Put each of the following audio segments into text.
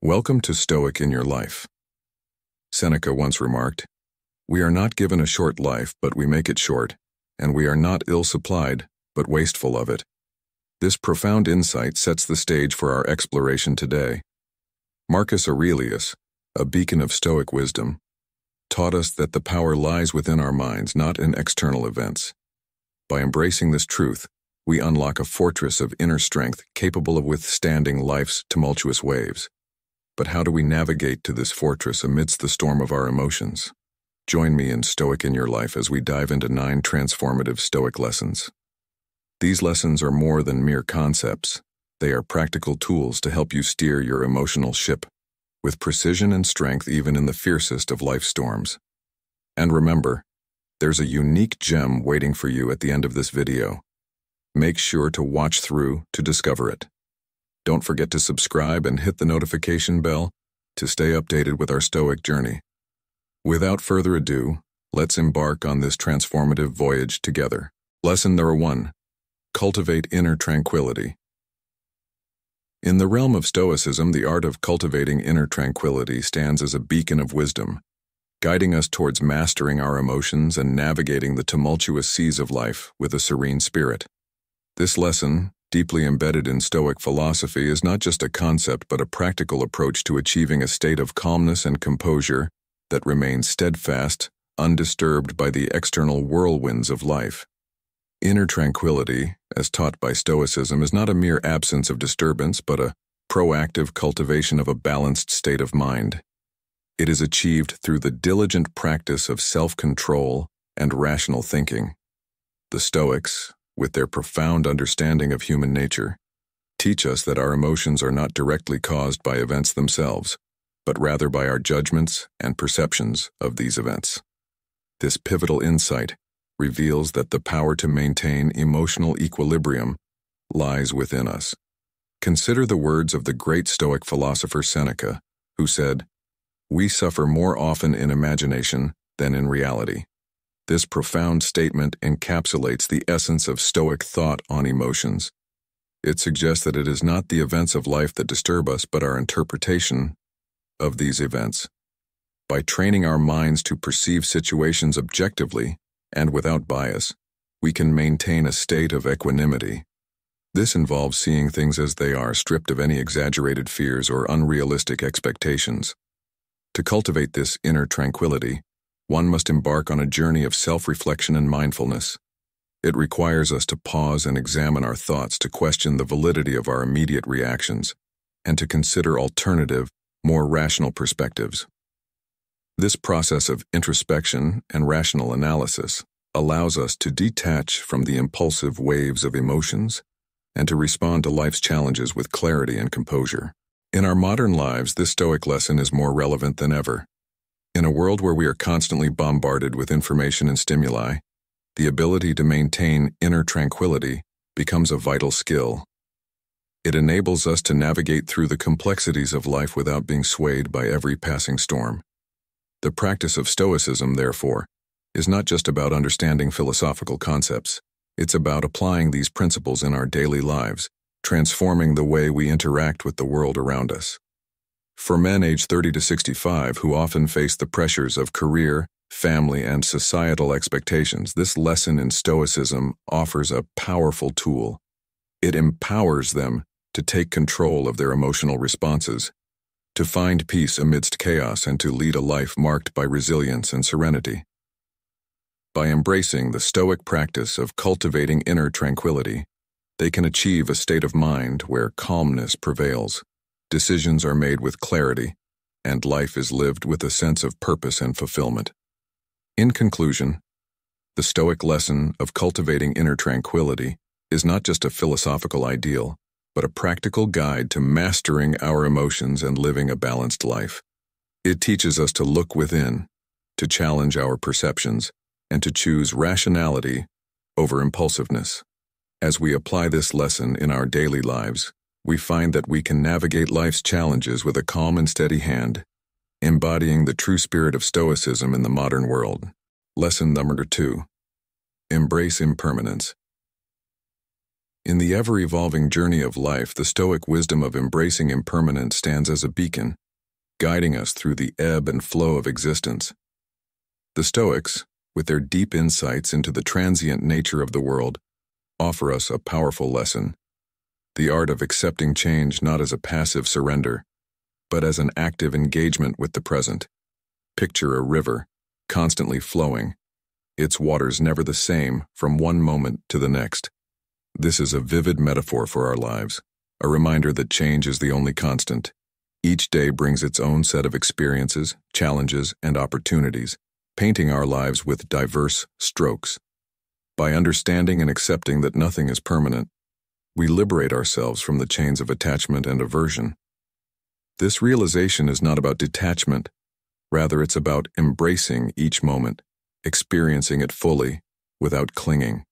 Welcome to Stoic In Your Life. Seneca once remarked, "We are not given a short life, but we make it short, and we are not ill-supplied, but wasteful of it." This profound insight sets the stage for our exploration today. Marcus Aurelius, a beacon of Stoic wisdom, taught us that the power lies within our minds, not in external events. By embracing this truth, we unlock a fortress of inner strength capable of withstanding life's tumultuous waves. But how do we navigate to this fortress amidst the storm of our emotions? Join me in Stoic In Your Life as we dive into 9 transformative Stoic lessons. These lessons are more than mere concepts. They are practical tools to help you steer your emotional ship with precision and strength even in the fiercest of life storms. And remember, there's a unique gem waiting for you at the end of this video. Make sure to watch through to discover it. Don't forget to subscribe and hit the notification bell to stay updated with our Stoic journey. Without further ado, let's embark on this transformative voyage together. Lesson number 1. Cultivate inner tranquility. In the realm of Stoicism, the art of cultivating inner tranquility stands as a beacon of wisdom, guiding us towards mastering our emotions and navigating the tumultuous seas of life with a serene spirit. This lesson, deeply embedded in Stoic philosophy, is not just a concept but a practical approach to achieving a state of calmness and composure that remains steadfast, undisturbed by the external whirlwinds of life. Inner tranquility, as taught by Stoicism, is not a mere absence of disturbance but a proactive cultivation of a balanced state of mind. It is achieved through the diligent practice of self-control and rational thinking. The Stoics, with their profound understanding of human nature, teach us that our emotions are not directly caused by events themselves, but rather by our judgments and perceptions of these events. This pivotal insight reveals that the power to maintain emotional equilibrium lies within us. Consider the words of the great Stoic philosopher Seneca, who said, "We suffer more often in imagination than in reality." This profound statement encapsulates the essence of Stoic thought on emotions. It suggests that it is not the events of life that disturb us, but our interpretation of these events. By training our minds to perceive situations objectively and without bias, we can maintain a state of equanimity. This involves seeing things as they are, stripped of any exaggerated fears or unrealistic expectations. To cultivate this inner tranquility, one must embark on a journey of self-reflection and mindfulness. It requires us to pause and examine our thoughts, to question the validity of our immediate reactions, and to consider alternative, more rational perspectives. This process of introspection and rational analysis allows us to detach from the impulsive waves of emotions and to respond to life's challenges with clarity and composure. In our modern lives, this Stoic lesson is more relevant than ever. In a world where we are constantly bombarded with information and stimuli, the ability to maintain inner tranquility becomes a vital skill. It enables us to navigate through the complexities of life without being swayed by every passing storm. The practice of Stoicism, therefore, is not just about understanding philosophical concepts. It's about applying these principles in our daily lives, transforming the way we interact with the world around us. For men aged 30 to 65 who often face the pressures of career, family, and societal expectations, this lesson in Stoicism offers a powerful tool. It empowers them to take control of their emotional responses, to find peace amidst chaos, and to lead a life marked by resilience and serenity. By embracing the Stoic practice of cultivating inner tranquility, they can achieve a state of mind where calmness prevails. Decisions are made with clarity, and life is lived with a sense of purpose and fulfillment. In conclusion, the Stoic lesson of cultivating inner tranquility is not just a philosophical ideal, but a practical guide to mastering our emotions and living a balanced life. It teaches us to look within, to challenge our perceptions, and to choose rationality over impulsiveness. As we apply this lesson in our daily lives, we find that we can navigate life's challenges with a calm and steady hand, embodying the true spirit of Stoicism in the modern world. Lesson number 2. Embrace impermanence. In the ever-evolving journey of life, the Stoic wisdom of embracing impermanence stands as a beacon, guiding us through the ebb and flow of existence. The Stoics, with their deep insights into the transient nature of the world, offer us a powerful lesson: the art of accepting change not as a passive surrender, but as an active engagement with the present. Picture a river, constantly flowing, its waters never the same from one moment to the next. This is a vivid metaphor for our lives, a reminder that change is the only constant. Each day brings its own set of experiences, challenges, and opportunities, painting our lives with diverse strokes. By understanding and accepting that nothing is permanent, we liberate ourselves from the chains of attachment and aversion. This realization is not about detachment, rather it's about embracing each moment, experiencing it fully, without clinging.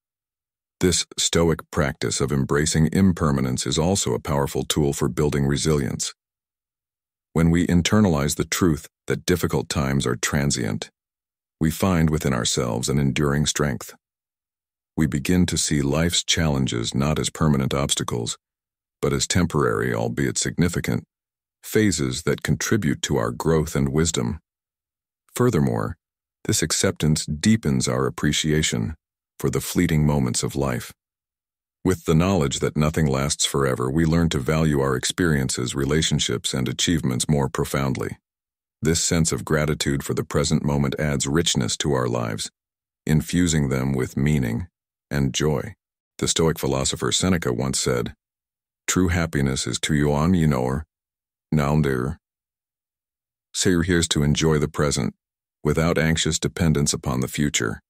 This Stoic practice of embracing impermanence is also a powerful tool for building resilience. When we internalize the truth that difficult times are transient, we find within ourselves an enduring strength. We begin to see life's challenges not as permanent obstacles, but as temporary, albeit significant, phases that contribute to our growth and wisdom. Furthermore, this acceptance deepens our appreciation for the fleeting moments of life. With the knowledge that nothing lasts forever, we learn to value our experiences, relationships, and achievements more profoundly. This sense of gratitude for the present moment adds richness to our lives, infusing them with meaning and joy. The Stoic philosopher Seneca once said, "True happiness is to you on now there. So you're here to enjoy the present, without anxious dependence upon the future."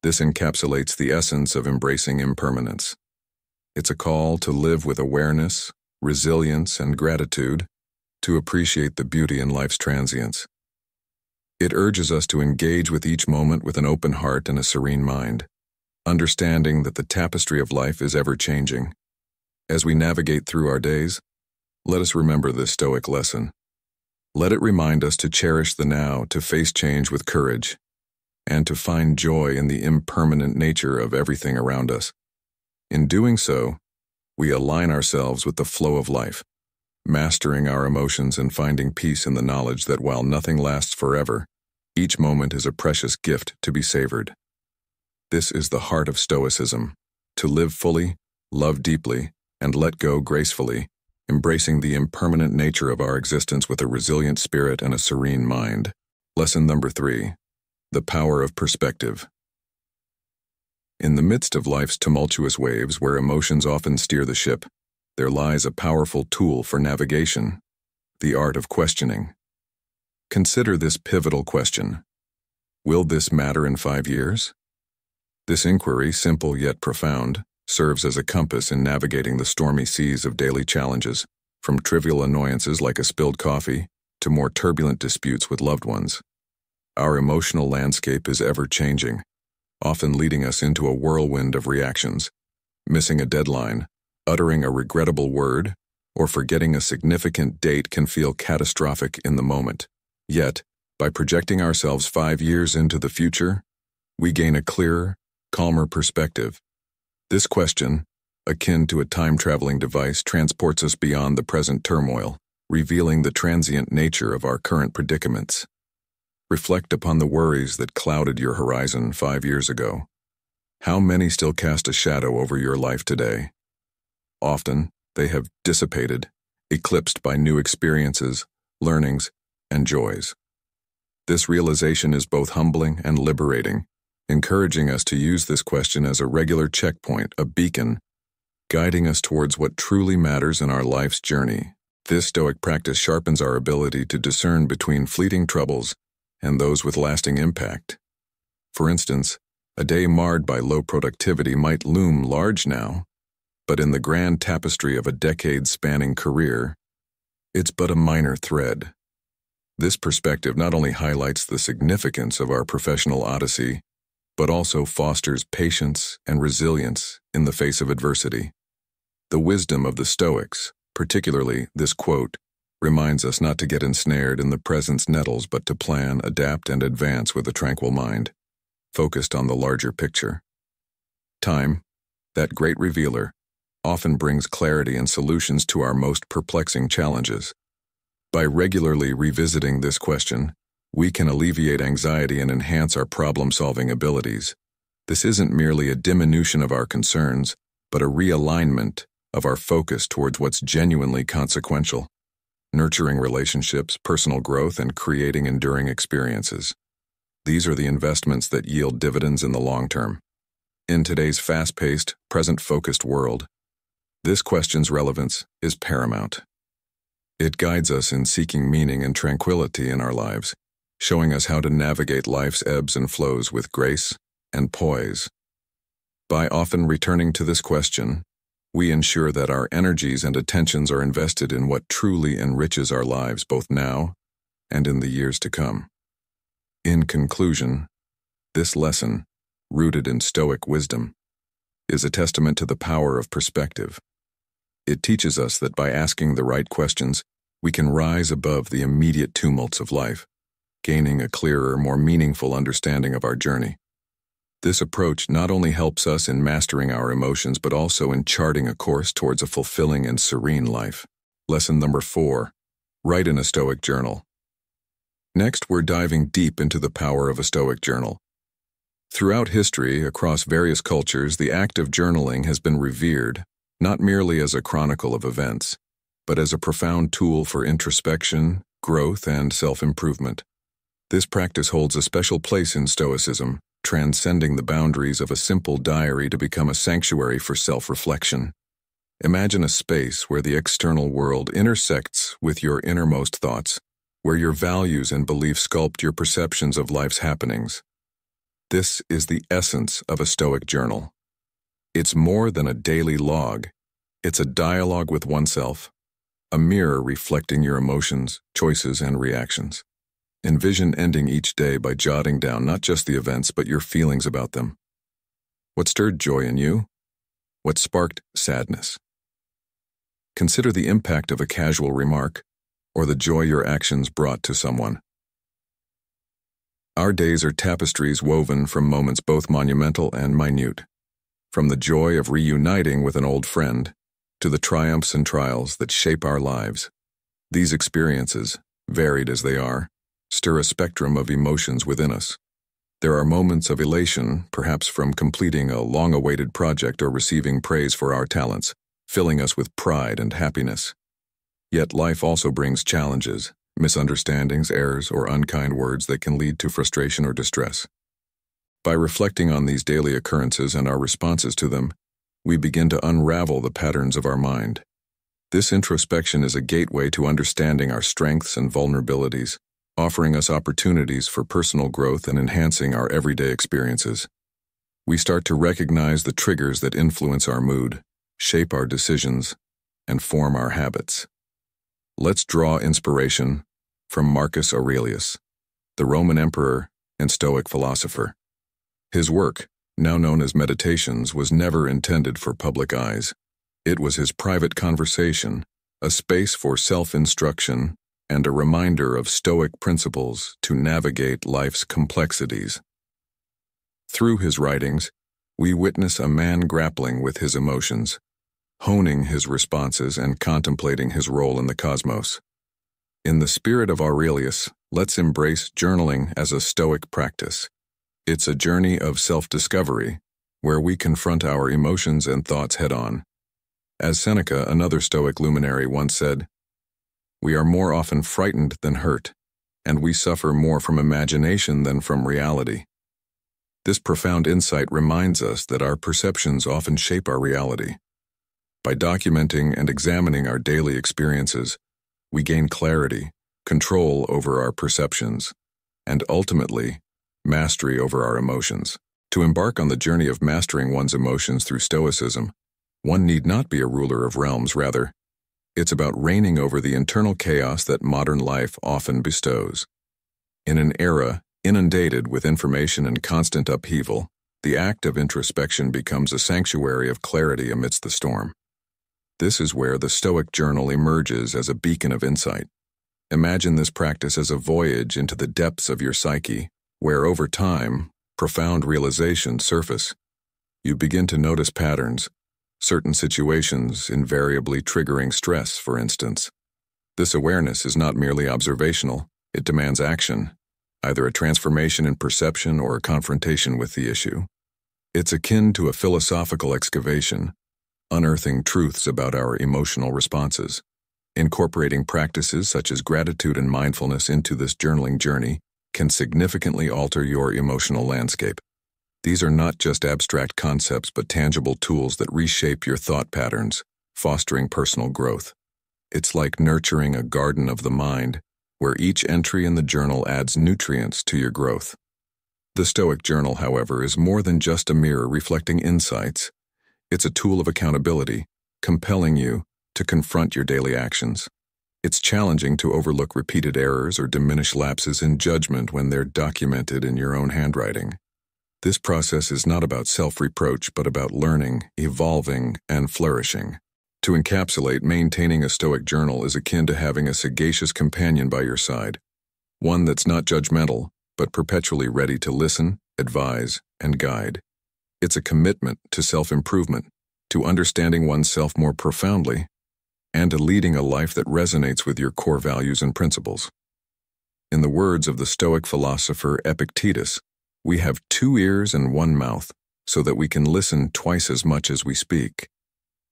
This encapsulates the essence of embracing impermanence. It's a call to live with awareness, resilience, and gratitude, to appreciate the beauty in life's transience. It urges us to engage with each moment with an open heart and a serene mind, understanding that the tapestry of life is ever-changing. As we navigate through our days, let us remember this Stoic lesson. Let it remind us to cherish the now, to face change with courage, and to find joy in the impermanent nature of everything around us. In doing so, we align ourselves with the flow of life, mastering our emotions and finding peace in the knowledge that while nothing lasts forever, each moment is a precious gift to be savored. This is the heart of Stoicism: to live fully, love deeply, and let go gracefully, embracing the impermanent nature of our existence with a resilient spirit and a serene mind. Lesson number 3. The power of perspective. In the midst of life's tumultuous waves, where emotions often steer the ship, there lies a powerful tool for navigation: the art of questioning. Consider this pivotal question: will this matter in 5 years? This inquiry, simple yet profound, serves as a compass in navigating the stormy seas of daily challenges, from trivial annoyances like a spilled coffee to more turbulent disputes with loved ones. Our emotional landscape is ever-changing, often leading us into a whirlwind of reactions. Missing a deadline, uttering a regrettable word, or forgetting a significant date can feel catastrophic in the moment. Yet, by projecting ourselves 5 years into the future, we gain a clearer, calmer perspective. This question, akin to a time-traveling device, transports us beyond the present turmoil, revealing the transient nature of our current predicaments. Reflect upon the worries that clouded your horizon 5 years ago. How many still cast a shadow over your life today? Often, they have dissipated, eclipsed by new experiences, learnings, and joys. This realization is both humbling and liberating, encouraging us to use this question as a regular checkpoint, a beacon, guiding us towards what truly matters in our life's journey. This Stoic practice sharpens our ability to discern between fleeting troubles and those with lasting impact. For instance, a day marred by low productivity might loom large now, but in the grand tapestry of a decade-spanning career, it's but a minor thread. This perspective not only highlights the significance of our professional odyssey, but also fosters patience and resilience in the face of adversity. The wisdom of the Stoics, particularly this quote, reminds us not to get ensnared in the present's nettles, but to plan, adapt, and advance with a tranquil mind, focused on the larger picture. Time, that great revealer, often brings clarity and solutions to our most perplexing challenges. By regularly revisiting this question, we can alleviate anxiety and enhance our problem-solving abilities. This isn't merely a diminution of our concerns, but a realignment of our focus towards what's genuinely consequential, nurturing relationships, personal growth, and creating enduring experiences. These are the investments that yield dividends in the long term. In today's fast-paced, present-focused world, this question's relevance is paramount. It guides us in seeking meaning and tranquility in our lives, showing us how to navigate life's ebbs and flows with grace and poise. By often returning to this question, we ensure that our energies and attentions are invested in what truly enriches our lives both now and in the years to come. In conclusion, this lesson, rooted in Stoic wisdom, is a testament to the power of perspective. It teaches us that by asking the right questions, we can rise above the immediate tumults of life, gaining a clearer, more meaningful understanding of our journey. This approach not only helps us in mastering our emotions, but also in charting a course towards a fulfilling and serene life. Lesson number 4. Write in a Stoic journal. Next, we're diving deep into the power of a Stoic journal. Throughout history, across various cultures, the act of journaling has been revered, not merely as a chronicle of events, but as a profound tool for introspection, growth, and self-improvement. This practice holds a special place in Stoicism, transcending the boundaries of a simple diary to become a sanctuary for self-reflection. Imagine a space where the external world intersects with your innermost thoughts, where your values and beliefs sculpt your perceptions of life's happenings. This is the essence of a Stoic journal. It's more than a daily log. It's a dialogue with oneself, a mirror reflecting your emotions, choices, and reactions. Envision ending each day by jotting down not just the events, but your feelings about them. What stirred joy in you? What sparked sadness? Consider the impact of a casual remark, or the joy your actions brought to someone. Our days are tapestries woven from moments both monumental and minute, from the joy of reuniting with an old friend to the triumphs and trials that shape our lives. These experiences, varied as they are, stir a spectrum of emotions within us. There are moments of elation, perhaps from completing a long-awaited project or receiving praise for our talents, filling us with pride and happiness. Yet life also brings challenges, misunderstandings, errors, or unkind words that can lead to frustration or distress. By reflecting on these daily occurrences and our responses to them, we begin to unravel the patterns of our mind. This introspection is a gateway to understanding our strengths and vulnerabilities, offering us opportunities for personal growth and enhancing our everyday experiences. We start to recognize the triggers that influence our mood, shape our decisions, and form our habits. Let's draw inspiration from Marcus Aurelius, the Roman emperor and Stoic philosopher. His work, now known as Meditations, was never intended for public eyes. It was his private conversation, a space for self-instruction, and a reminder of Stoic principles to navigate life's complexities. Through his writings, we witness a man grappling with his emotions, honing his responses and contemplating his role in the cosmos. In the spirit of Aurelius, let's embrace journaling as a Stoic practice. It's a journey of self-discovery, where we confront our emotions and thoughts head-on. As Seneca, another Stoic luminary, once said, "We are more often frightened than hurt, and we suffer more from imagination than from reality." This profound insight reminds us that our perceptions often shape our reality. By documenting and examining our daily experiences, we gain clarity, control over our perceptions, and ultimately, mastery over our emotions. To embark on the journey of mastering one's emotions through Stoicism, one need not be a ruler of realms. Rather, it's about reigning over the internal chaos that modern life often bestows. In an era inundated with information and constant upheaval, the act of introspection becomes a sanctuary of clarity amidst the storm. This is where the Stoic journal emerges as a beacon of insight. Imagine this practice as a voyage into the depths of your psyche, where over time, profound realizations surface. You begin to notice patterns, certain situations invariably triggering stress, for instance. This awareness is not merely observational, it demands action, either a transformation in perception or a confrontation with the issue. It's akin to a philosophical excavation, unearthing truths about our emotional responses. Incorporating practices such as gratitude and mindfulness into this journaling journey can significantly alter your emotional landscape. These are not just abstract concepts but tangible tools that reshape your thought patterns, fostering personal growth. It's like nurturing a garden of the mind, where each entry in the journal adds nutrients to your growth. The Stoic Journal, however, is more than just a mirror reflecting insights. It's a tool of accountability, compelling you to confront your daily actions. It's challenging to overlook repeated errors or diminish lapses in judgment when they're documented in your own handwriting. This process is not about self-reproach, but about learning, evolving, and flourishing. To encapsulate, maintaining a Stoic journal is akin to having a sagacious companion by your side, one that's not judgmental, but perpetually ready to listen, advise, and guide. It's a commitment to self-improvement, to understanding oneself more profoundly, and to leading a life that resonates with your core values and principles. In the words of the Stoic philosopher Epictetus, we have 2 ears and 1 mouth, so that we can listen twice as much as we speak.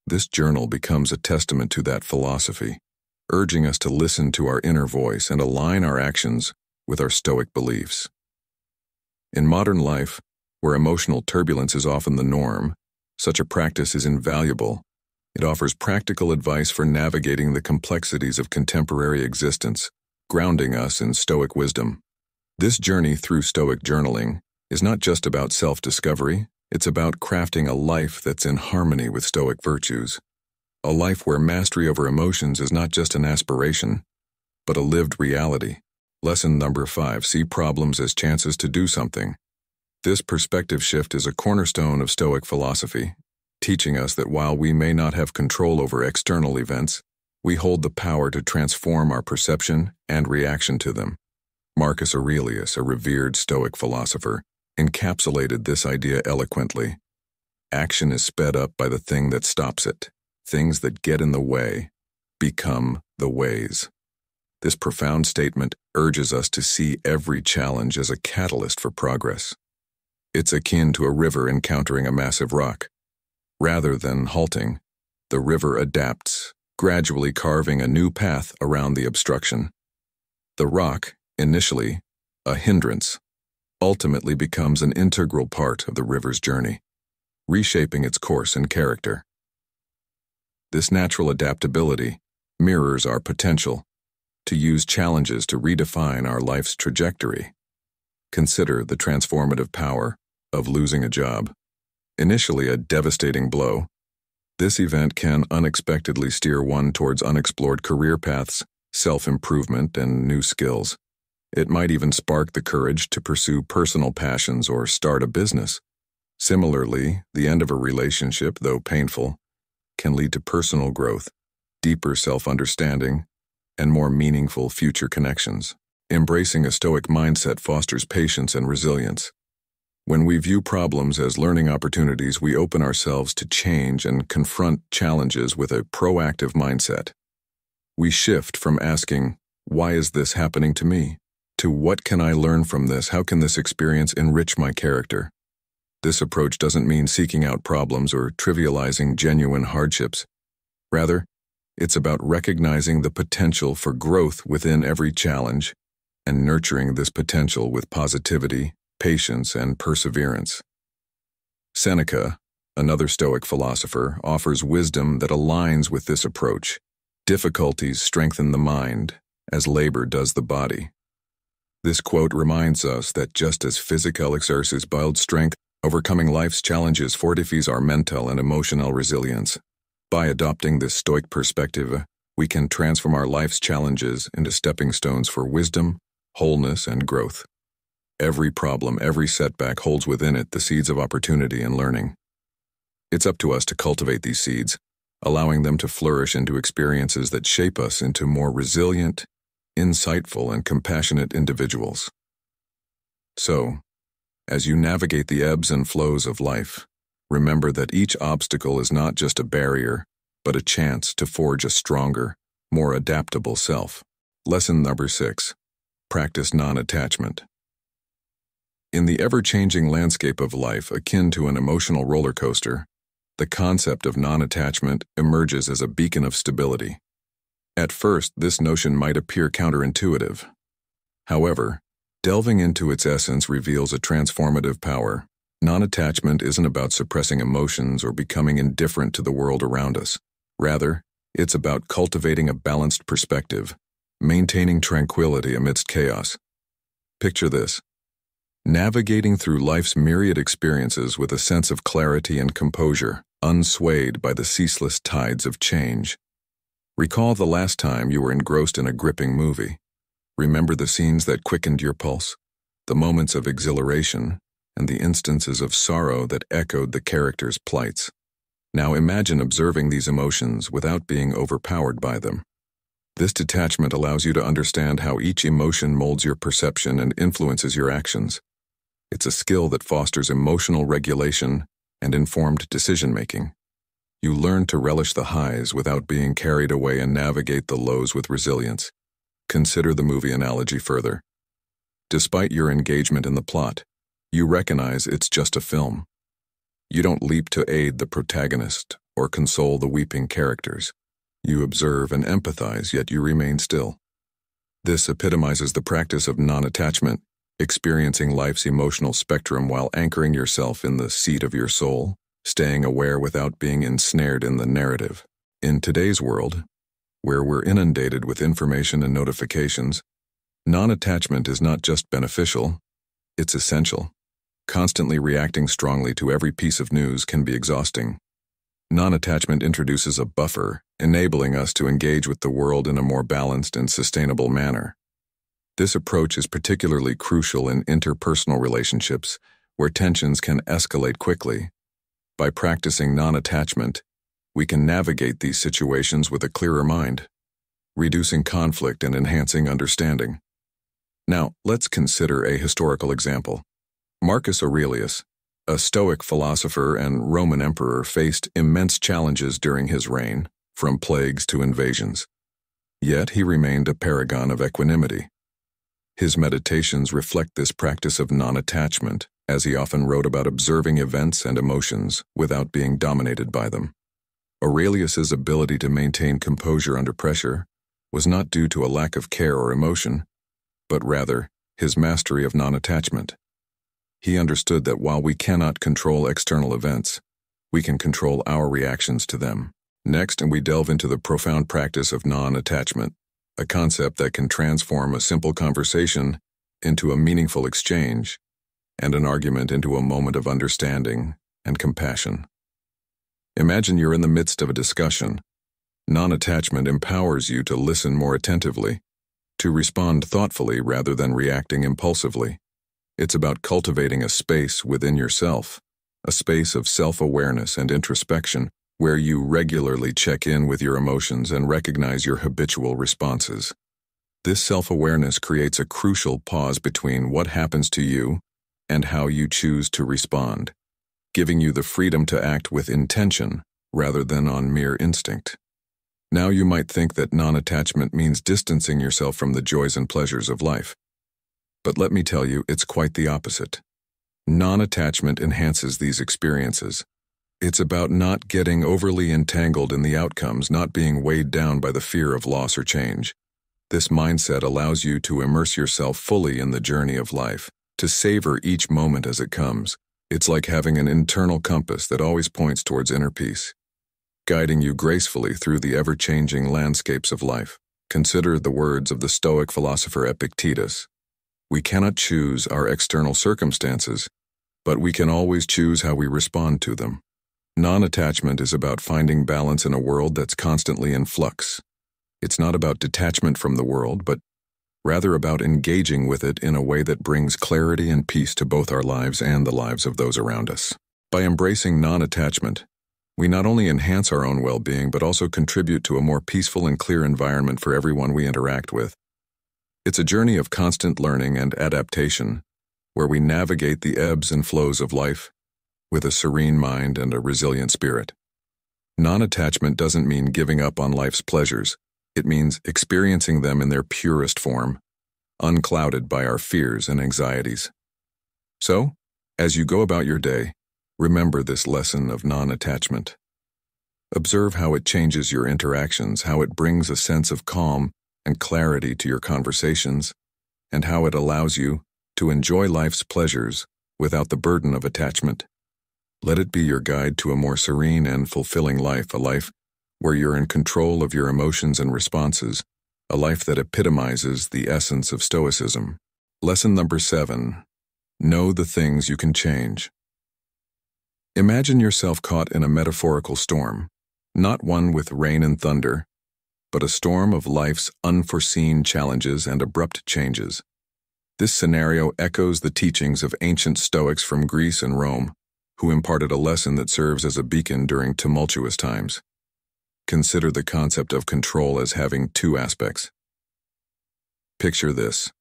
This journal becomes a testament to that philosophy, urging us to listen to our inner voice and align our actions with our Stoic beliefs. In modern life, where emotional turbulence is often the norm, such a practice is invaluable. It offers practical advice for navigating the complexities of contemporary existence, grounding us in Stoic wisdom. This journey through Stoic journaling is not just about self-discovery, it's about crafting a life that's in harmony with Stoic virtues. A life where mastery over emotions is not just an aspiration, but a lived reality. Lesson number 5, see problems as chances to do something. This perspective shift is a cornerstone of Stoic philosophy, teaching us that while we may not have control over external events, we hold the power to transform our perception and reaction to them. Marcus Aurelius, a revered Stoic philosopher, encapsulated this idea eloquently. Action is sped up by the thing that stops it. Things that get in the way become the ways. This profound statement urges us to see every challenge as a catalyst for progress. It's akin to a river encountering a massive rock. Rather than halting, the river adapts, gradually carving a new path around the obstruction. The rock, initially a hindrance, ultimately becomes an integral part of the river's journey, reshaping its course and character. This natural adaptability mirrors our potential to use challenges to redefine our life's trajectory. Consider the transformative power of losing a job. Initially a devastating blow, this event can unexpectedly steer one towards unexplored career paths, self-improvement, and new skills. It might even spark the courage to pursue personal passions or start a business. Similarly, the end of a relationship, though painful, can lead to personal growth, deeper self-understanding, and more meaningful future connections. Embracing a Stoic mindset fosters patience and resilience. When we view problems as learning opportunities, we open ourselves to change and confront challenges with a proactive mindset. We shift from asking, "Why is this happening to me?" to "What can I learn from this? How can this experience enrich my character?" This approach doesn't mean seeking out problems or trivializing genuine hardships. Rather, it's about recognizing the potential for growth within every challenge and nurturing this potential with positivity, patience, and perseverance. Seneca, another Stoic philosopher, offers wisdom that aligns with this approach. Difficulties strengthen the mind, as labor does the body. This quote reminds us that just as physical exercise builds strength, overcoming life's challenges fortifies our mental and emotional resilience. By adopting this Stoic perspective, we can transform our life's challenges into stepping stones for wisdom, wholeness, and growth. Every problem, every setback holds within it the seeds of opportunity and learning. It's up to us to cultivate these seeds, allowing them to flourish into experiences that shape us into more resilient, insightful, and compassionate individuals. So, as you navigate the ebbs and flows of life, Remember that each obstacle is not just a barrier, but a chance to forge a stronger, more adaptable self. Lesson number 6. Practice non-attachment. In the ever-changing landscape of life akin to an emotional roller coaster, the concept of non-attachment emerges as a beacon of stability. At first, this notion might appear counterintuitive. However, delving into its essence reveals a transformative power. Non-attachment isn't about suppressing emotions or becoming indifferent to the world around us. Rather, it's about cultivating a balanced perspective, maintaining tranquility amidst chaos. Picture this: navigating through life's myriad experiences with a sense of clarity and composure, unswayed by the ceaseless tides of change. Recall the last time you were engrossed in a gripping movie. Remember the scenes that quickened your pulse, the moments of exhilaration, and the instances of sorrow that echoed the characters' plights. Now imagine observing these emotions without being overpowered by them. This detachment allows you to understand how each emotion molds your perception and influences your actions. It's a skill that fosters emotional regulation and informed decision-making. You learn to relish the highs without being carried away and navigate the lows with resilience. Consider the movie analogy further. Despite your engagement in the plot, you recognize it's just a film. You don't leap to aid the protagonist or console the weeping characters. You observe and empathize, yet you remain still. This epitomizes the practice of non-attachment, experiencing life's emotional spectrum while anchoring yourself in the seat of your soul, staying aware without being ensnared in the narrative. In today's world, where we're inundated with information and notifications, non-attachment is not just beneficial, it's essential. Constantly reacting strongly to every piece of news can be exhausting. Non-attachment introduces a buffer, enabling us to engage with the world in a more balanced and sustainable manner. This approach is particularly crucial in interpersonal relationships, where tensions can escalate quickly. By practicing non-attachment, we can navigate these situations with a clearer mind, reducing conflict and enhancing understanding. Now, let's consider a historical example. Marcus Aurelius, a Stoic philosopher and Roman emperor, faced immense challenges during his reign, from plagues to invasions. Yet he remained a paragon of equanimity. His meditations reflect this practice of non-attachment, as he often wrote about observing events and emotions without being dominated by them. Aurelius's ability to maintain composure under pressure was not due to a lack of care or emotion, but rather his mastery of non-attachment. He understood that while we cannot control external events, we can control our reactions to them. Next, we delve into the profound practice of non-attachment, a concept that can transform a simple conversation into a meaningful exchange, and an argument into a moment of understanding and compassion. Imagine you're in the midst of a discussion. Non-attachment empowers you to listen more attentively, to respond thoughtfully rather than reacting impulsively. It's about cultivating a space within yourself, a space of self-awareness and introspection, where you regularly check in with your emotions and recognize your habitual responses. This self-awareness creates a crucial pause between what happens to you and how you choose to respond, giving you the freedom to act with intention rather than on mere instinct. Now you might think that non-attachment means distancing yourself from the joys and pleasures of life. But let me tell you, it's quite the opposite. Non-attachment enhances these experiences. It's about not getting overly entangled in the outcomes, not being weighed down by the fear of loss or change. This mindset allows you to immerse yourself fully in the journey of life, to savor each moment as it comes. It's like having an internal compass that always points towards inner peace, guiding you gracefully through the ever-changing landscapes of life. Consider the words of the Stoic philosopher Epictetus. We cannot choose our external circumstances, but we can always choose how we respond to them. Non-attachment is about finding balance in a world that's constantly in flux. It's not about detachment from the world, but rather about engaging with it in a way that brings clarity and peace to both our lives and the lives of those around us. By embracing non-attachment, we not only enhance our own well-being, but also contribute to a more peaceful and clear environment for everyone we interact with. It's a journey of constant learning and adaptation, where we navigate the ebbs and flows of life, with a serene mind and a resilient spirit. Non-attachment doesn't mean giving up on life's pleasures. It means experiencing them in their purest form, unclouded by our fears and anxieties. So, as you go about your day, remember this lesson of non-attachment. Observe how it changes your interactions, how it brings a sense of calm and clarity to your conversations, and how it allows you to enjoy life's pleasures without the burden of attachment. Let it be your guide to a more serene and fulfilling life, a life where you're in control of your emotions and responses, a life that epitomizes the essence of Stoicism. Lesson number 7. Know the things you can change. Imagine yourself caught in a metaphorical storm, not one with rain and thunder, but a storm of life's unforeseen challenges and abrupt changes. This scenario echoes the teachings of ancient Stoics from Greece and Rome, who imparted a lesson that serves as a beacon during tumultuous times. Consider the concept of control as having two aspects. Picture this.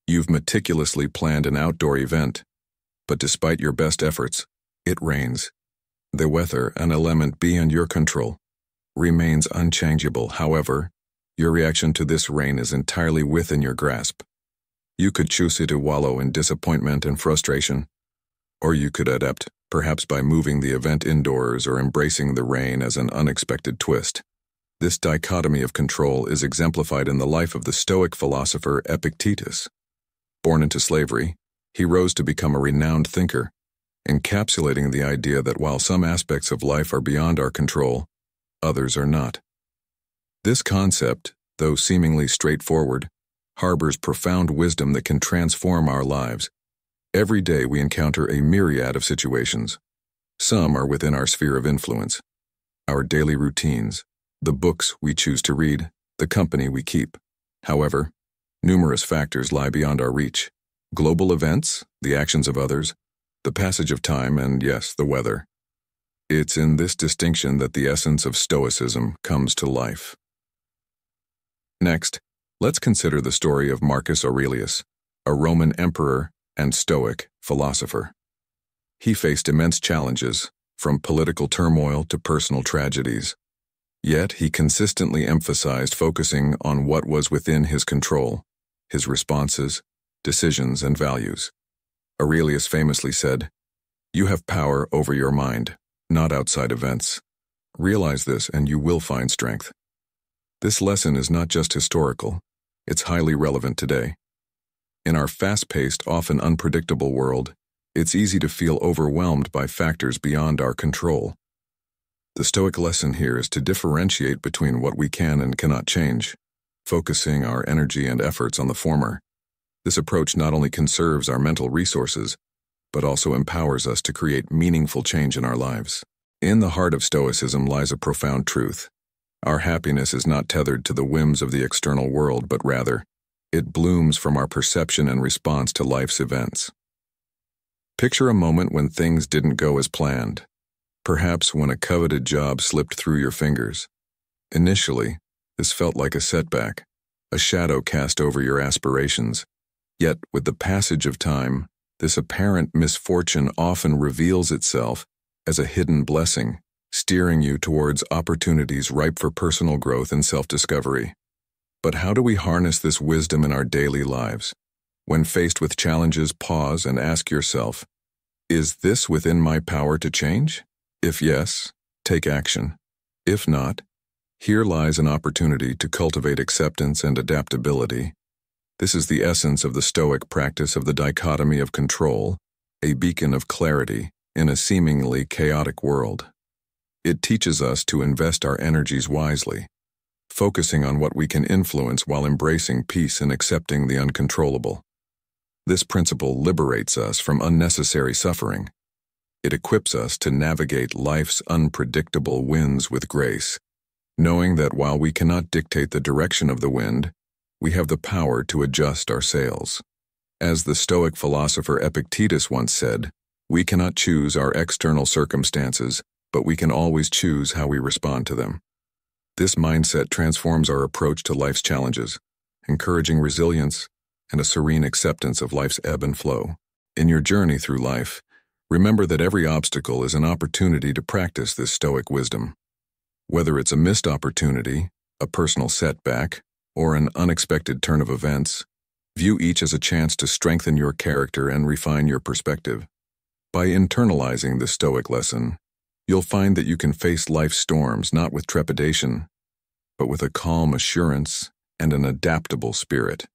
You've meticulously planned an outdoor event, but despite your best efforts, it rains. The weather, an element beyond your control, remains unchangeable. However, your reaction to this rain is entirely within your grasp. You could choose to wallow in disappointment and frustration, or you could adapt, perhaps by moving the event indoors or embracing the rain as an unexpected twist. This dichotomy of control is exemplified in the life of the Stoic philosopher Epictetus. Born into slavery, he rose to become a renowned thinker, encapsulating the idea that while some aspects of life are beyond our control, others are not. This concept, though seemingly straightforward, harbors profound wisdom that can transform our lives. Every day we encounter a myriad of situations. Some are within our sphere of influence, our daily routines, the books we choose to read, the company we keep. However, numerous factors lie beyond our reach. Global events, the actions of others, the passage of time, and yes, the weather. It's in this distinction that the essence of Stoicism comes to life. Next, let's consider the story of Marcus Aurelius, a Roman emperor and Stoic philosopher. He faced immense challenges, from political turmoil to personal tragedies. Yet he consistently emphasized focusing on what was within his control, his responses, decisions, and values. Aurelius famously said, "You have power over your mind, not outside events. Realize this and you will find strength." This lesson is not just historical, it's highly relevant today. In our fast-paced, often unpredictable world, it's easy to feel overwhelmed by factors beyond our control. The Stoic lesson here is to differentiate between what we can and cannot change, focusing our energy and efforts on the former. This approach not only conserves our mental resources, but also empowers us to create meaningful change in our lives. In the heart of Stoicism lies a profound truth. Our happiness is not tethered to the whims of the external world, but rather, it blooms from our perception and response to life's events. Picture a moment when things didn't go as planned, perhaps when a coveted job slipped through your fingers. Initially, this felt like a setback, a shadow cast over your aspirations. Yet, with the passage of time, this apparent misfortune often reveals itself as a hidden blessing, steering you towards opportunities ripe for personal growth and self-discovery. But how do we harness this wisdom in our daily lives? When faced with challenges, pause and ask yourself, is this within my power to change? If yes, take action. If not, here lies an opportunity to cultivate acceptance and adaptability. This is the essence of the Stoic practice of the dichotomy of control, a beacon of clarity in a seemingly chaotic world. It teaches us to invest our energies wisely, focusing on what we can influence while embracing peace and accepting the uncontrollable. This principle liberates us from unnecessary suffering. It equips us to navigate life's unpredictable winds with grace, knowing that while we cannot dictate the direction of the wind, we have the power to adjust our sails. As the Stoic philosopher Epictetus once said, we cannot choose our external circumstances, but we can always choose how we respond to them. This mindset transforms our approach to life's challenges, encouraging resilience and a serene acceptance of life's ebb and flow. In your journey through life, Remember that every obstacle is an opportunity to practice this Stoic wisdom. Whether it's a missed opportunity, a personal setback, or an unexpected turn of events, view each as a chance to strengthen your character and refine your perspective. By internalizing the Stoic lesson, you'll find that you can face life's storms not with trepidation, but with a calm assurance and an adaptable spirit.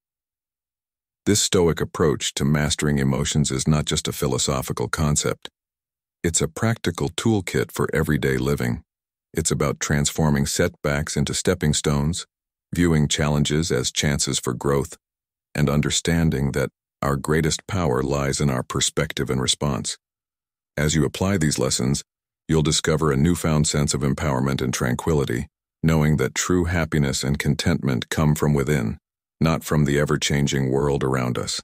This Stoic approach to mastering emotions is not just a philosophical concept. It's a practical toolkit for everyday living. It's about transforming setbacks into stepping stones, viewing challenges as chances for growth, and understanding that our greatest power lies in our perspective and response. As you apply these lessons, you'll discover a newfound sense of empowerment and tranquility, knowing that true happiness and contentment come from within, not from the ever-changing world around us.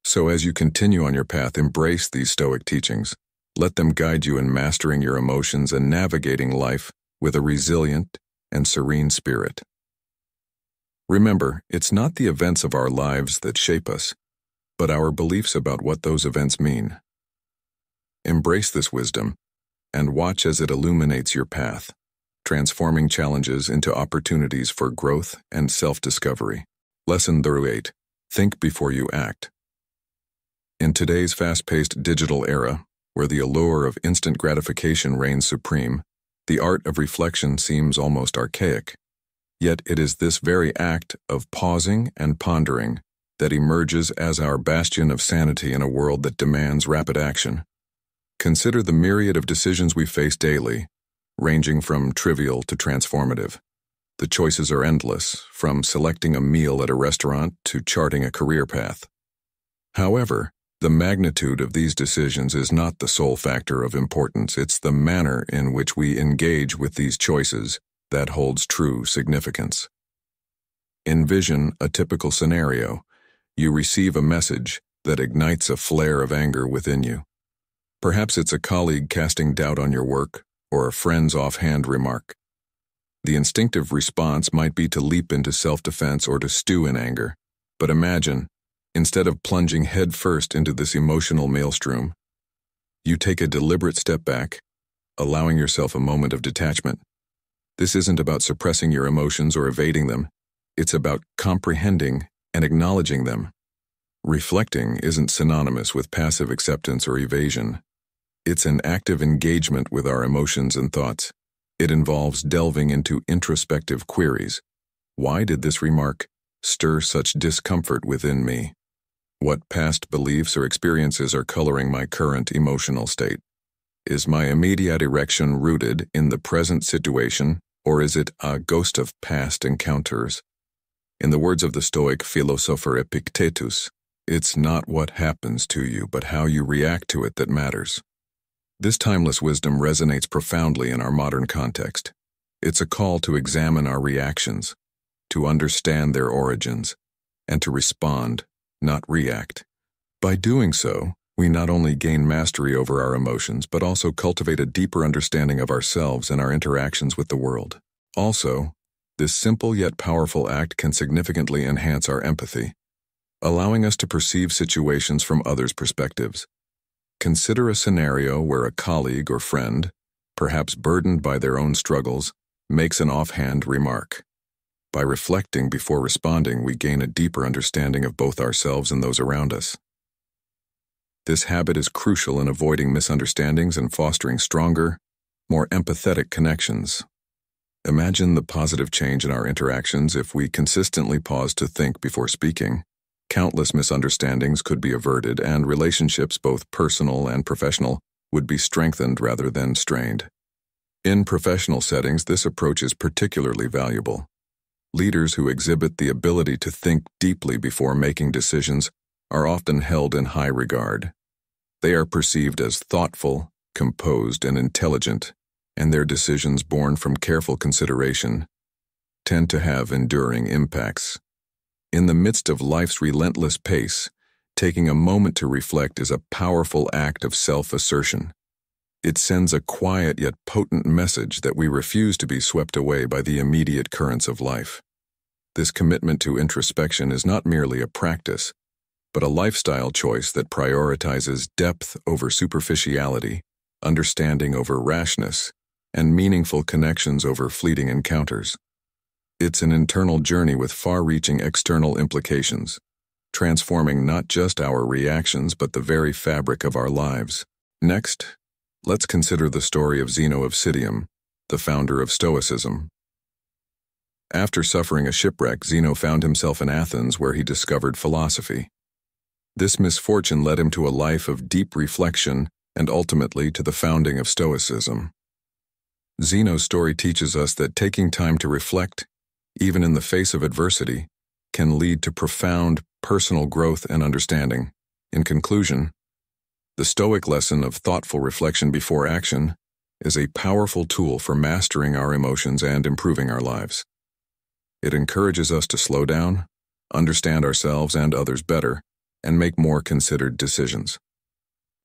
So as you continue on your path, embrace these Stoic teachings. Let them guide you in mastering your emotions and navigating life with a resilient and serene spirit. Remember, it's not the events of our lives that shape us, but our beliefs about what those events mean. Embrace this wisdom and watch as it illuminates your path, transforming challenges into opportunities for growth and self-discovery. Lesson 8. Think before you act. In today's fast-paced digital era, where the allure of instant gratification reigns supreme, the art of reflection seems almost archaic. Yet it is this very act of pausing and pondering that emerges as our bastion of sanity in a world that demands rapid action. Consider the myriad of decisions we face daily, ranging from trivial to transformative. The choices are endless, from selecting a meal at a restaurant to charting a career path. However, the magnitude of these decisions is not the sole factor of importance. It's the manner in which we engage with these choices that holds true significance. Envision a typical scenario. You receive a message that ignites a flare of anger within you. Perhaps it's a colleague casting doubt on your work, or a friend's offhand remark. The instinctive response might be to leap into self-defense or to stew in anger. But imagine, instead of plunging headfirst into this emotional maelstrom, you take a deliberate step back, allowing yourself a moment of detachment. This isn't about suppressing your emotions or evading them. It's about comprehending and acknowledging them. Reflecting isn't synonymous with passive acceptance or evasion. It's an active engagement with our emotions and thoughts. It involves delving into introspective queries. Why did this remark stir such discomfort within me? What past beliefs or experiences are coloring my current emotional state? Is my immediate erection rooted in the present situation, or is it a ghost of past encounters? In the words of the Stoic philosopher Epictetus, it's not what happens to you, but how you react to it that matters. This timeless wisdom resonates profoundly in our modern context. It's a call to examine our reactions, to understand their origins, and to respond, not react. By doing so, we not only gain mastery over our emotions, but also cultivate a deeper understanding of ourselves and our interactions with the world. Also, this simple yet powerful act can significantly enhance our empathy, allowing us to perceive situations from others' perspectives. Consider a scenario where a colleague or friend, perhaps burdened by their own struggles, makes an offhand remark. By reflecting before responding, we gain a deeper understanding of both ourselves and those around us. This habit is crucial in avoiding misunderstandings and fostering stronger, more empathetic connections. Imagine the positive change in our interactions if we consistently pause to think before speaking. Countless misunderstandings could be averted, and relationships, both personal and professional, would be strengthened rather than strained. In professional settings, this approach is particularly valuable. Leaders who exhibit the ability to think deeply before making decisions are often held in high regard. They are perceived as thoughtful, composed, and intelligent, and their decisions, born from careful consideration, tend to have enduring impacts. In the midst of life's relentless pace, taking a moment to reflect is a powerful act of self-assertion. It sends a quiet yet potent message that we refuse to be swept away by the immediate currents of life. This commitment to introspection is not merely a practice, but a lifestyle choice that prioritizes depth over superficiality, understanding over rashness, and meaningful connections over fleeting encounters. It's an internal journey with far-reaching external implications, transforming not just our reactions but the very fabric of our lives. Next, let's consider the story of Zeno of Citium, the founder of Stoicism. After suffering a shipwreck, Zeno found himself in Athens, where he discovered philosophy. This misfortune led him to a life of deep reflection and ultimately to the founding of Stoicism. Zeno's story teaches us that taking time to reflect, even in the face of adversity, can lead to profound personal growth and understanding. In conclusion, the Stoic lesson of thoughtful reflection before action is a powerful tool for mastering our emotions and improving our lives. It encourages us to slow down, understand ourselves and others better, and make more considered decisions.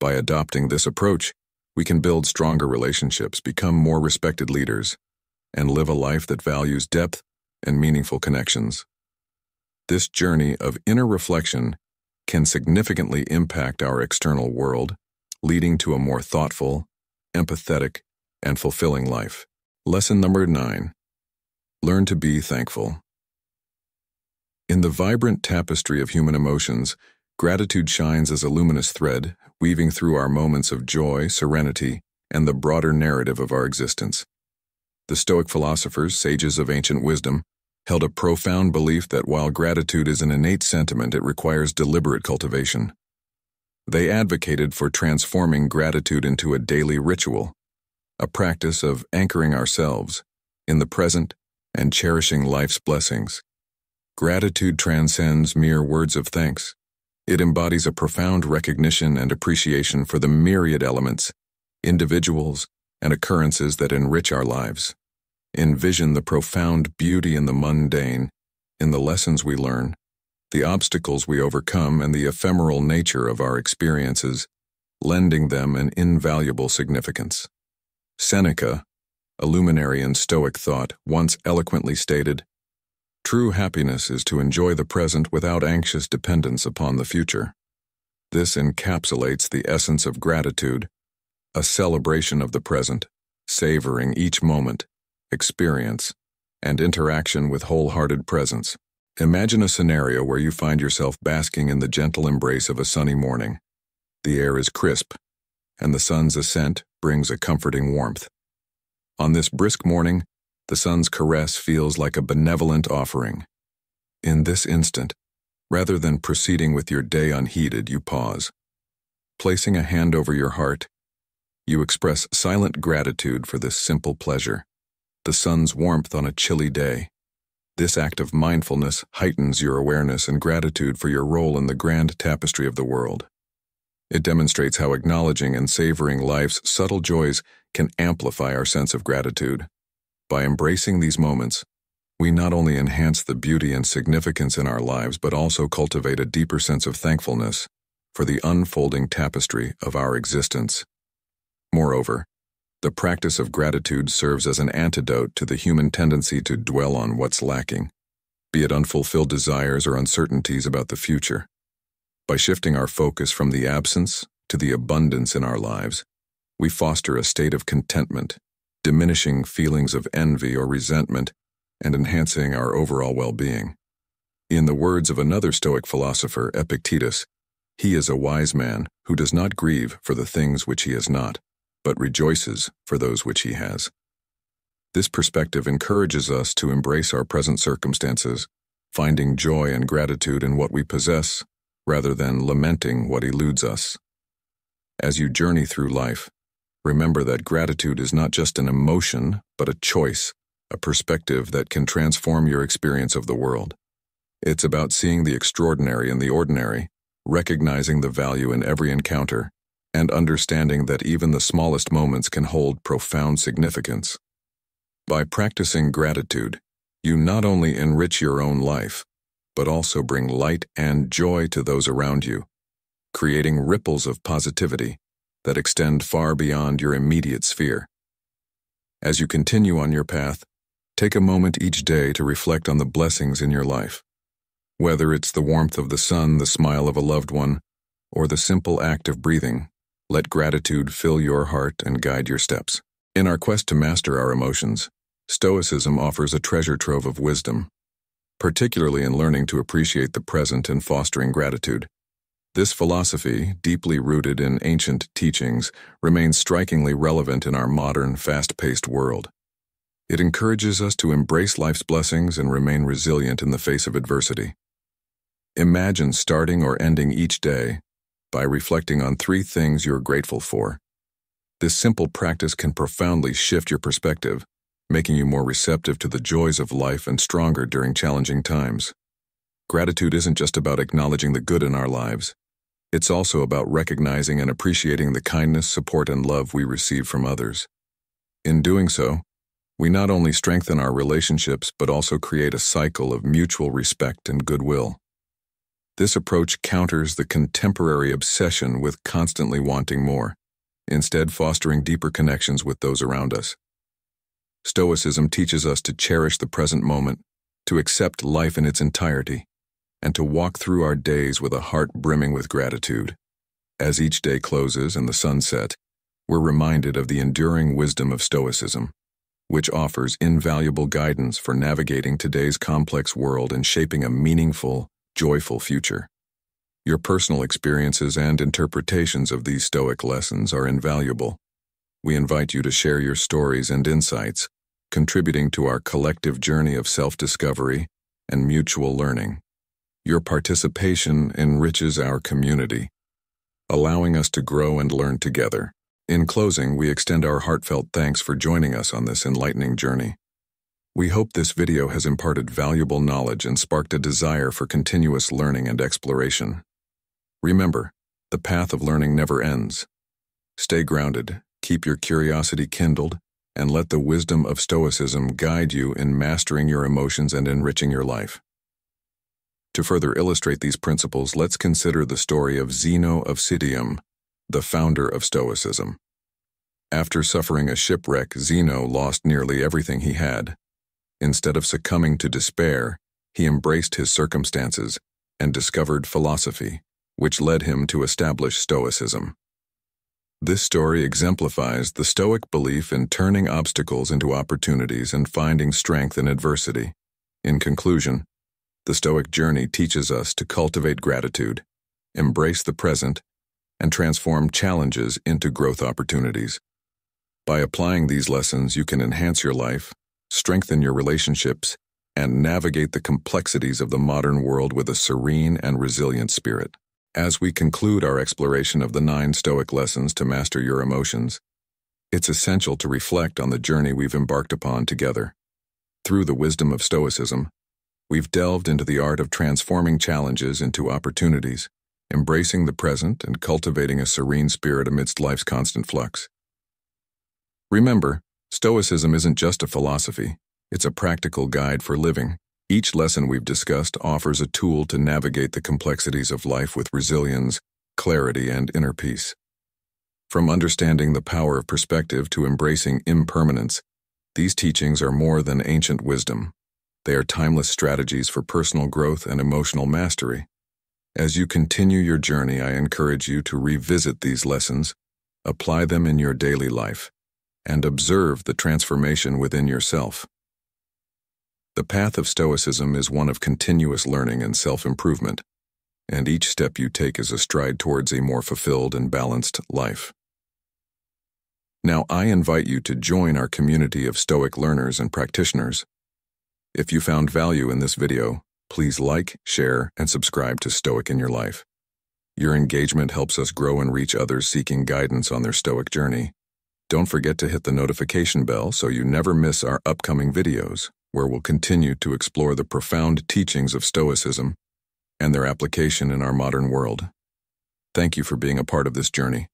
By adopting this approach, we can build stronger relationships, become more respected leaders, and live a life that values depth and meaningful connections. This journey of inner reflection can significantly impact our external world, leading to a more thoughtful, empathetic, and fulfilling life. Lesson number 9. Learn to be thankful. In the vibrant tapestry of human emotions, gratitude shines as a luminous thread, weaving through our moments of joy, serenity, and the broader narrative of our existence. The Stoic philosophers, sages of ancient wisdom, held a profound belief that while gratitude is an innate sentiment, it requires deliberate cultivation. They advocated for transforming gratitude into a daily ritual, a practice of anchoring ourselves in the present and cherishing life's blessings. Gratitude transcends mere words of thanks. It embodies a profound recognition and appreciation for the myriad elements, individuals, and occurrences that enrich our lives. Envision the profound beauty in the mundane, in the lessons we learn, the obstacles we overcome, and the ephemeral nature of our experiences, lending them an invaluable significance. Seneca, a luminary in Stoic thought, once eloquently stated, "True happiness is to enjoy the present without anxious dependence upon the future." This encapsulates the essence of gratitude, a celebration of the present, savoring each moment, experience, and interaction with wholehearted presence. Imagine a scenario where you find yourself basking in the gentle embrace of a sunny morning. The air is crisp, and the sun's ascent brings a comforting warmth. On this brisk morning, the sun's caress feels like a benevolent offering. In this instant, rather than proceeding with your day unheeded, you pause. Placing a hand over your heart, you express silent gratitude for this simple pleasure, the sun's warmth on a chilly day. This act of mindfulness heightens your awareness and gratitude for your role in the grand tapestry of the world. It demonstrates how acknowledging and savoring life's subtle joys can amplify our sense of gratitude. By embracing these moments, we not only enhance the beauty and significance in our lives, but also cultivate a deeper sense of thankfulness for the unfolding tapestry of our existence. Moreover, the practice of gratitude serves as an antidote to the human tendency to dwell on what's lacking, be it unfulfilled desires or uncertainties about the future. By shifting our focus from the absence to the abundance in our lives, we foster a state of contentment, diminishing feelings of envy or resentment, and enhancing our overall well-being. In the words of another Stoic philosopher, Epictetus, "He is a wise man who does not grieve for the things which he has not, but rejoices for those which he has." This perspective encourages us to embrace our present circumstances, finding joy and gratitude in what we possess, rather than lamenting what eludes us. As you journey through life, remember that gratitude is not just an emotion, but a choice, a perspective that can transform your experience of the world. It's about seeing the extraordinary in the ordinary, recognizing the value in every encounter, and understanding that even the smallest moments can hold profound significance. By practicing gratitude, you not only enrich your own life, but also bring light and joy to those around you, creating ripples of positivity that extend far beyond your immediate sphere. As you continue on your path, take a moment each day to reflect on the blessings in your life. Whether it's the warmth of the sun, the smile of a loved one, or the simple act of breathing, let gratitude fill your heart and guide your steps. In our quest to master our emotions, Stoicism offers a treasure trove of wisdom, particularly in learning to appreciate the present and fostering gratitude. This philosophy, deeply rooted in ancient teachings, remains strikingly relevant in our modern, fast-paced world. It encourages us to embrace life's blessings and remain resilient in the face of adversity. Imagine starting or ending each day by reflecting on 3 things you're grateful for. This simple practice can profoundly shift your perspective, making you more receptive to the joys of life and stronger during challenging times. Gratitude isn't just about acknowledging the good in our lives. It's also about recognizing and appreciating the kindness, support, and love we receive from others. In doing so, we not only strengthen our relationships but also create a cycle of mutual respect and goodwill. This approach counters the contemporary obsession with constantly wanting more, instead fostering deeper connections with those around us. Stoicism teaches us to cherish the present moment, to accept life in its entirety, and to walk through our days with a heart brimming with gratitude. As each day closes and the sun sets, we're reminded of the enduring wisdom of Stoicism, which offers invaluable guidance for navigating today's complex world and shaping a meaningful, joyful future. Your personal experiences and interpretations of these Stoic lessons are invaluable. We invite you to share your stories and insights, contributing to our collective journey of self-discovery and mutual learning. Your participation enriches our community, allowing us to grow and learn together. In closing, we extend our heartfelt thanks for joining us on this enlightening journey. We hope this video has imparted valuable knowledge and sparked a desire for continuous learning and exploration. Remember, the path of learning never ends. Stay grounded, keep your curiosity kindled, and let the wisdom of Stoicism guide you in mastering your emotions and enriching your life. To further illustrate these principles, let's consider the story of Zeno of Citium, the founder of Stoicism. After suffering a shipwreck, Zeno lost nearly everything he had. Instead of succumbing to despair, he embraced his circumstances and discovered philosophy, which led him to establish Stoicism. This story exemplifies the Stoic belief in turning obstacles into opportunities and finding strength in adversity. In conclusion, the Stoic journey teaches us to cultivate gratitude, embrace the present, and transform challenges into growth opportunities. By applying these lessons, you can enhance your life, strengthen your relationships, and navigate the complexities of the modern world with a serene and resilient spirit. As we conclude our exploration of the 9 Stoic lessons to master your emotions, it's essential to reflect on the journey we've embarked upon together. Through the wisdom of Stoicism, we've delved into the art of transforming challenges into opportunities, embracing the present and cultivating a serene spirit amidst life's constant flux. Remember, Stoicism isn't just a philosophy, it's a practical guide for living. Each lesson we've discussed offers a tool to navigate the complexities of life with resilience, clarity, and inner peace. From understanding the power of perspective to embracing impermanence, these teachings are more than ancient wisdom. They are timeless strategies for personal growth and emotional mastery. As you continue your journey, I encourage you to revisit these lessons, apply them in your daily life, and observe the transformation within yourself. The path of Stoicism is one of continuous learning and self-improvement, and each step you take is a stride towards a more fulfilled and balanced life. Now, I invite you to join our community of Stoic learners and practitioners. If you found value in this video, please like, share, and subscribe to Stoic in Your Life. Your engagement helps us grow and reach others seeking guidance on their Stoic journey. Don't forget to hit the notification bell so you never miss our upcoming videos, where we'll continue to explore the profound teachings of Stoicism and their application in our modern world. Thank you for being a part of this journey.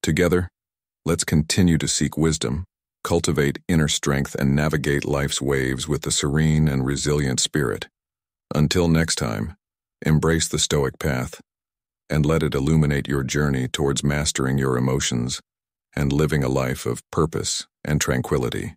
Together, let's continue to seek wisdom, cultivate inner strength, and navigate life's waves with a serene and resilient spirit. Until next time, embrace the Stoic path and let it illuminate your journey towards mastering your emotions and living a life of purpose and tranquility.